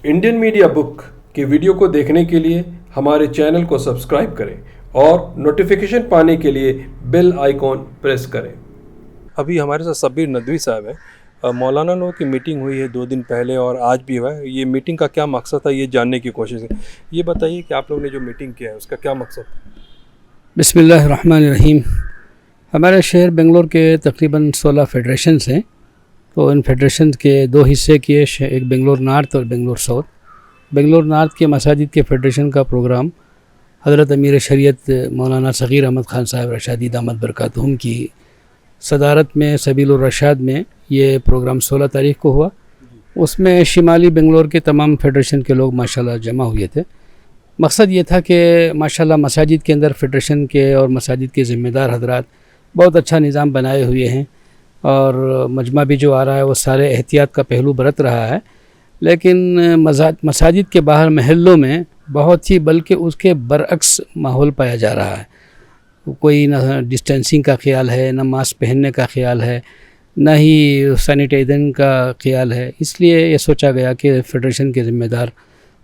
Indian media book की video को देखने के लिए हमारे चैनल को सब्सक्राइब करें और नोटिफिकेशन पाने के लिए बेल आइकॉन प्रेस करें। अभी हमारे साथ शब्बीर नदवी साहब हैं। मौलाना लोगों की मीटिंग हुई है 2 दिन पहले और आज भी हुआ है। ये मीटिंग का क्या मकसद था, ये जानने की कोशिश है। ये बताइए कि आप लोगों ने जो मीटिंग किया है उसका क्या मकसद था। बिस्मिल्लाहिर्रहमानिर्रहीम। हमारे शहर बेंगलोर के तकरीबन 16 फेडरेशंस हैं। तो इन फेडरेशन के 2 हिस्से किए, एक बेंगलोर नॉर्थ और बेंगलोर साउथ। बेंगलोर नॉर्थ के मसाजिद के फेडरेशन का प्रोग्राम हज़रत अमीर शरीयत मौलाना सग़ीर अहमद ख़ान साहब रशादी दामद बरकातुहुम की सदारत में सबीलुर रशाद में ये प्रोग्राम 16 तारीख़ को हुआ। उसमें शिमाली बेंगलोर के तमाम फेडरेशन के लोग माशाल्लाह जमा हुए थे। मकसद ये था कि माशाल्लाह मसाजिद के अंदर फेडरेशन के और मसाजिद के ज़िम्मेदार हजरात बहुत अच्छा निज़ाम बनाए हुए हैं और मजमा भी जो आ रहा है वो सारे एहतियात का पहलू बरत रहा है। लेकिन मसाजिद के बाहर महल्लों में बहुत ही बल्कि उसके बरअक्स माहौल पाया जा रहा है। कोई न डिस्टेंसिंग का ख्याल है, न मास्क पहनने का ख्याल है, न ही सैनिटाइजर का ख्याल है। इसलिए ये सोचा गया कि फेडरेशन के ज़िम्मेदार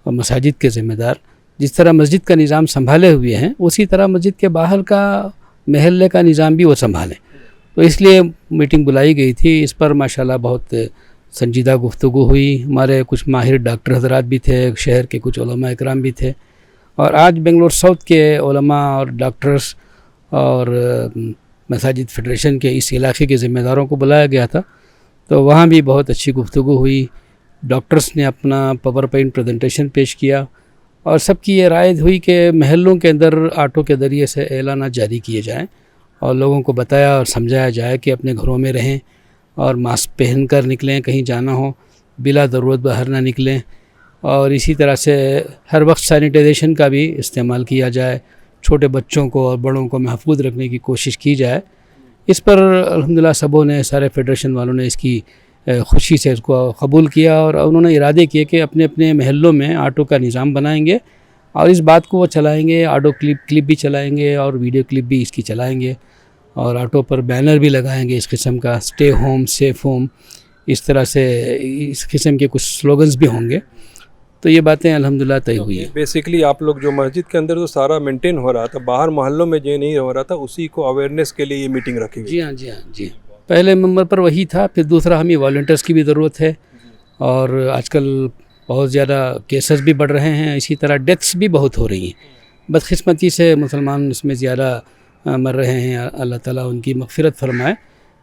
और मसाजिद के ज़िम्मेदार जिस तरह मस्जिद का निज़ाम संभाले हुए हैं उसी तरह मस्जिद के बाहर का महल्ले का निज़ाम भी वो संभालें। तो इसलिए मीटिंग बुलाई गई थी। इस पर माशाल्लाह बहुत संजीदा गुफ्तगू हुई। हमारे कुछ माहिर डॉक्टर हजरात भी थे, शहर के कुछ उलमा इकराम भी थे और आज बेंगलोर साउथ के उलमा और डॉक्टर्स और मसाजिद फेडरेशन के इस इलाके के ज़िम्मेदारों को बुलाया गया था। तो वहाँ भी बहुत अच्छी गुफ्तगू हुई। डॉक्टर्स ने अपना पावर पॉइंट प्रेजेंटेशन पेश किया और सबकी ये राय हुई कि महल्लों के अंदर ऑटो के ज़रिए से एलानात जारी किए जाएँ और लोगों को बताया और समझाया जाए कि अपने घरों में रहें और मास्क पहन कर निकलें, कहीं जाना हो बिला ज़रूरत बाहर ना निकलें और इसी तरह से हर वक्त सैनिटाइजेशन का भी इस्तेमाल किया जाए। छोटे बच्चों को और बड़ों को महफूज रखने की कोशिश की जाए। इस पर अल्हम्दुलिल्लाह सबों ने, सारे फेडरेशन वालों ने इसकी खुशी से इसको कबूल किया और उन्होंने इरादे किए कि अपने अपने महल्लों में ऑटो का निज़ाम बनाएंगे और इस बात को वो चलाएंगे। ऑडियो क्लिप भी चलाएंगे और वीडियो क्लिप भी इसकी चलाएंगे और ऑटो पर बैनर भी लगाएंगे इस किस्म का, स्टे होम सेफ होम, इस तरह से इस किस्म के कुछ स्लोगन्स भी होंगे। तो ये बातें अल्हम्दुलिल्लाह तय हुई है। बेसिकली आप लोग जो मस्जिद के अंदर तो सारा मेंटेन हो रहा था, बाहर मोहल्लों में जो नहीं हो रहा था उसी को अवेयरनेस के लिए ये मीटिंग रखी गई। जी हाँ। पहले नंबर पर वही था, फिर दूसरा हमें वॉलंटियर्स की भी ज़रूरत है और आजकल बहुत ज़्यादा केसेस भी बढ़ रहे हैं। इसी तरह डेथ्स भी बहुत हो रही हैं। बदकिस्मती से मुसलमान इसमें ज़्यादा मर रहे हैं। अल्लाह ताला उनकी मग़फ़िरत फरमाए।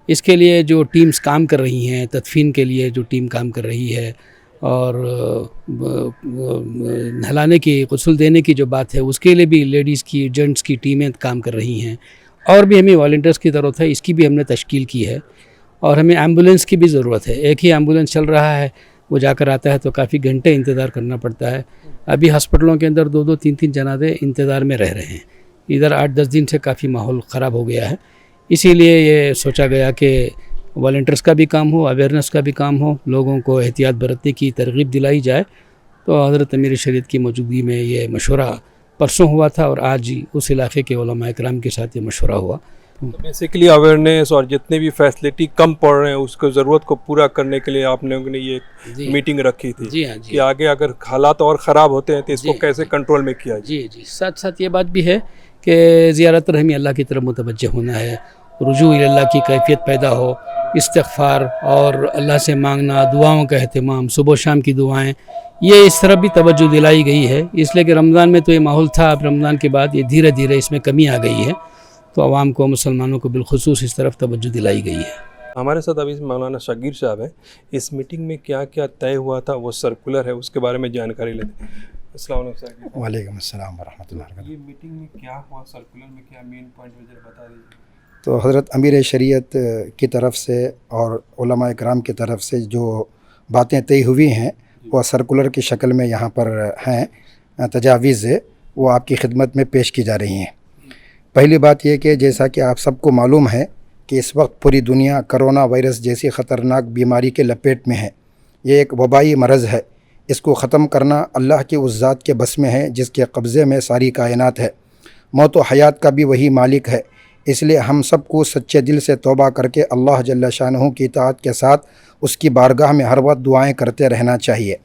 इसके लिए जो टीम्स काम कर रही हैं, तदफीन के लिए जो टीम काम कर रही है और नहलाने की, गुस्ल देने की जो बात है उसके लिए भी लेडीज़ की, जेंट्स की टीमें काम कर रही हैं और भी हमें वॉलंटियर्स की ज़रूरत है। इसकी भी हमने तश्कील की है और हमें एम्बुलेंस की भी ज़रूरत है। एक ही एम्बुलेंस चल रहा है, वो जाकर आता है तो काफ़ी घंटे इंतज़ार करना पड़ता है। अभी हॉस्पिटलों के अंदर 2-2, 3-3 जनाजे इंतज़ार में रह रहे हैं। इधर 8-10 दिन से काफ़ी माहौल ख़राब हो गया है। इसीलिए ये सोचा गया कि वॉलंटियर्स का भी काम हो, अवेयरनेस का भी काम हो, लोगों को एहतियात बरतने की तरगीब दिलाई जाए। तो हज़रत अमीर शरीयत की मौजूदगी में ये मशवरा परसों हुआ था और आज ही उस इलाके के उलमा इकराम के साथ ये मशवरा हुआ। तो बेसिकली अवेयरनेस और जितने भी फैसिलिटी कम पड़ रहे हैं उसको ज़रूरत को पूरा करने के लिए आप लोगों ने ये मीटिंग रखी थी। जी हाँ जी। कि आगे अगर हालात और ख़राब होते हैं तो इसको कैसे कंट्रोल में किया जाए। जी। साथ साथ ये बात भी है कि ज़ियारत रहमी अल्लाह की तरफ मुतवज्जह होना है, रुजू इल्लाह की कैफियत पैदा हो, इस्तिग़फ़ार और अल्लाह से मांगना, दुआओं का अहतमाम, सुबह शाम की दुआएं, ये इस तरफ भी तवज्जो दिलाई गई है। इसलिए कि रमज़ान में तो ये माहौल था, अब रमज़ान के बाद ये धीरे धीरे इसमें कमी आ गई है। तो आवाम को, मुसलमानों को बिलखुसूस इस तरफ तवज्जो दिलाई गई है। हमारे साथ अभी मौलाना शब्बीर साहब हैं। इस मीटिंग में क्या क्या तय हुआ था, वो सर्कुलर है, उसके बारे में जानकारी लेते हैं। अस्सलाम वालेकुम। वालेकुम अस्सलाम वरहमतुल्लाह। ये मीटिंग में क्या हुआ, सर्कुलर में क्या मेन पॉइंट मुझे बता दीजिए। तो हज़रत अमीर शरीयत की तरफ से और उलमा इकराम की तरफ से जो बातें तय हुई हैं वो सर्कुलर की शक्ल में यहाँ पर हैं, तजावीज़ वो आपकी खिदमत में पेश की जा रही हैं। पहली बात यह कि जैसा कि आप सबको मालूम है कि इस वक्त पूरी दुनिया करोना वायरस जैसी ख़तरनाक बीमारी के लपेट में है। ये एक वबाई मरज़ है। इसको ख़त्म करना अल्लाह की उस ज़ात के बस में है जिसके कब्ज़े में सारी कायनात है। मौत व हयात का भी वही मालिक है। इसलिए हम सबको सच्चे दिल से तौबा करके अल्लाह जल्ल शानहू की इताअत के साथ उसकी बारगाह में हर वक्त दुआएं करते रहना चाहिए।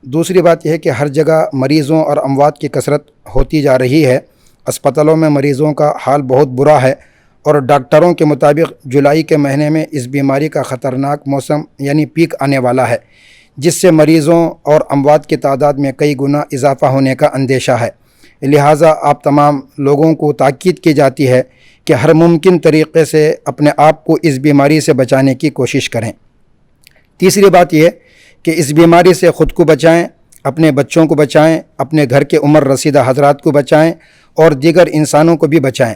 दूसरी बात यह है कि हर जगह मरीज़ों और अमवात की कसरत होती जा रही है। अस्पतालों में मरीज़ों का हाल बहुत बुरा है और डॉक्टरों के मुताबिक जुलाई के महीने में इस बीमारी का ख़तरनाक मौसम यानी पीक आने वाला है, जिससे मरीज़ों और अमवात की तादाद में कई गुना इजाफ़ा होने का अंदेशा है। लिहाजा आप तमाम लोगों को ताकीद की जाती है कि हर मुमकिन तरीक़े से अपने आप को इस बीमारी से बचाने की कोशिश करें। तीसरी बात यह कि इस बीमारी से ख़ुद को बचाएं, अपने बच्चों को बचाएं, अपने घर के उम्र रसीदा हजरात को बचाएं और दीगर इंसानों को भी बचाएं।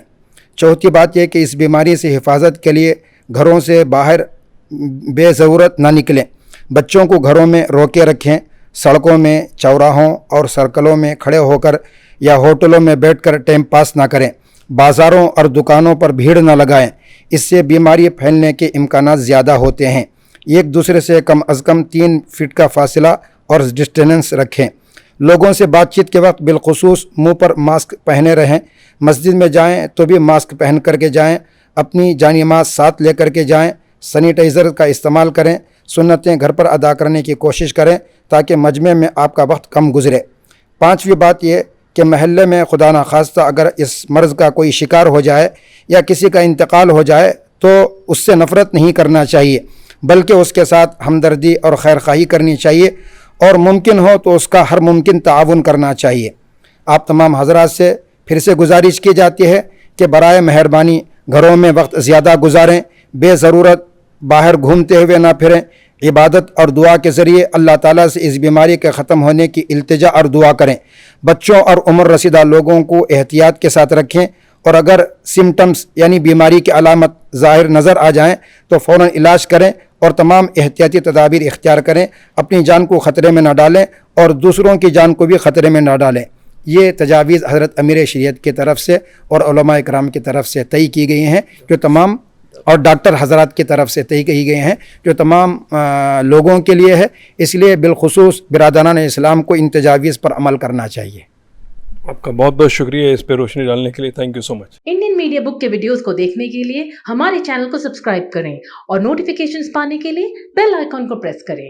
चौथी बात यह कि इस बीमारी से हिफाजत के लिए घरों से बाहर बेज़रूरत ना निकलें। बच्चों को घरों में रोके रखें। सड़कों में, चौराहों और सर्कलों में खड़े होकर या होटलों में बैठकर टाइम पास ना करें। बाज़ारों और दुकानों पर भीड़ न लगाएं, इससे बीमारी फैलने के इम्कानात ज़्यादा होते हैं। एक दूसरे से कम अज़ कम 3 फीट का फासला और डिस्टेंस रखें। लोगों से बातचीत के वक्त बिलखुसूस मुंह पर मास्क पहने रहें। मस्जिद में जाएं तो भी मास्क पहन करके जाएं। अपनी जानी मास्क साथ लेकर के जाएं। सैनिटाइज़र का इस्तेमाल करें। सुन्नतें घर पर अदा करने की कोशिश करें ताकि मजमे में आपका वक्त कम गुजरे। पाँचवीं बात यह कि महल्ले में खुदा न खास्ता अगर इस मर्ज़ का कोई शिकार हो जाए या किसी का इंतकाल हो जाए तो उससे नफ़रत नहीं करना चाहिए, बल्कि उसके साथ हमदर्दी और खैरख्वाही करनी चाहिए और मुमकिन हो तो उसका हर मुमकिन ताउन करना चाहिए। आप तमाम हज़रात से फिर से गुजारिश की जाती है कि बराए मेहरबानी घरों में वक्त ज़्यादा गुजारें, बेज़रूरत बाहर घूमते हुए ना फिरें। इबादत और दुआ के ज़रिए अल्लाह ताला से इस बीमारी के ख़त्म होने की इल्तिजा और दुआ करें। बच्चों और उम्र रसीदा लोगों को एहतियात के साथ रखें और अगर सिम्टम्स यानी बीमारी की अलामत ज़ाहिर नज़र आ जाएं तो फ़ौरन इलाज करें और तमाम एहतियाती तदाबीर इख्तियार करें। अपनी जान को ख़तरे में न डालें और दूसरों की जान को भी ख़तरे में न डालें। ये तजावीज़ हज़रत अमीर शरीयत की तरफ से और उलमा इकराम की तरफ से तय की गई हैं, जो तमाम और डॉक्टर हज़रात की तरफ से तय की गई हैं, जो तमाम लोगों के लिए है। इसलिए बिलखुसूस बिरादरान इस्लाम को इन तजावीज़ पर अमल करना चाहिए। आपका बहुत बहुत शुक्रिया इस पे रोशनी डालने के लिए। Thank you so much. Indian media book के वीडियोस को देखने के लिए हमारे चैनल को सब्सक्राइब करें और नोटिफिकेशंस पाने के लिए बेल आइकॉन को प्रेस करें।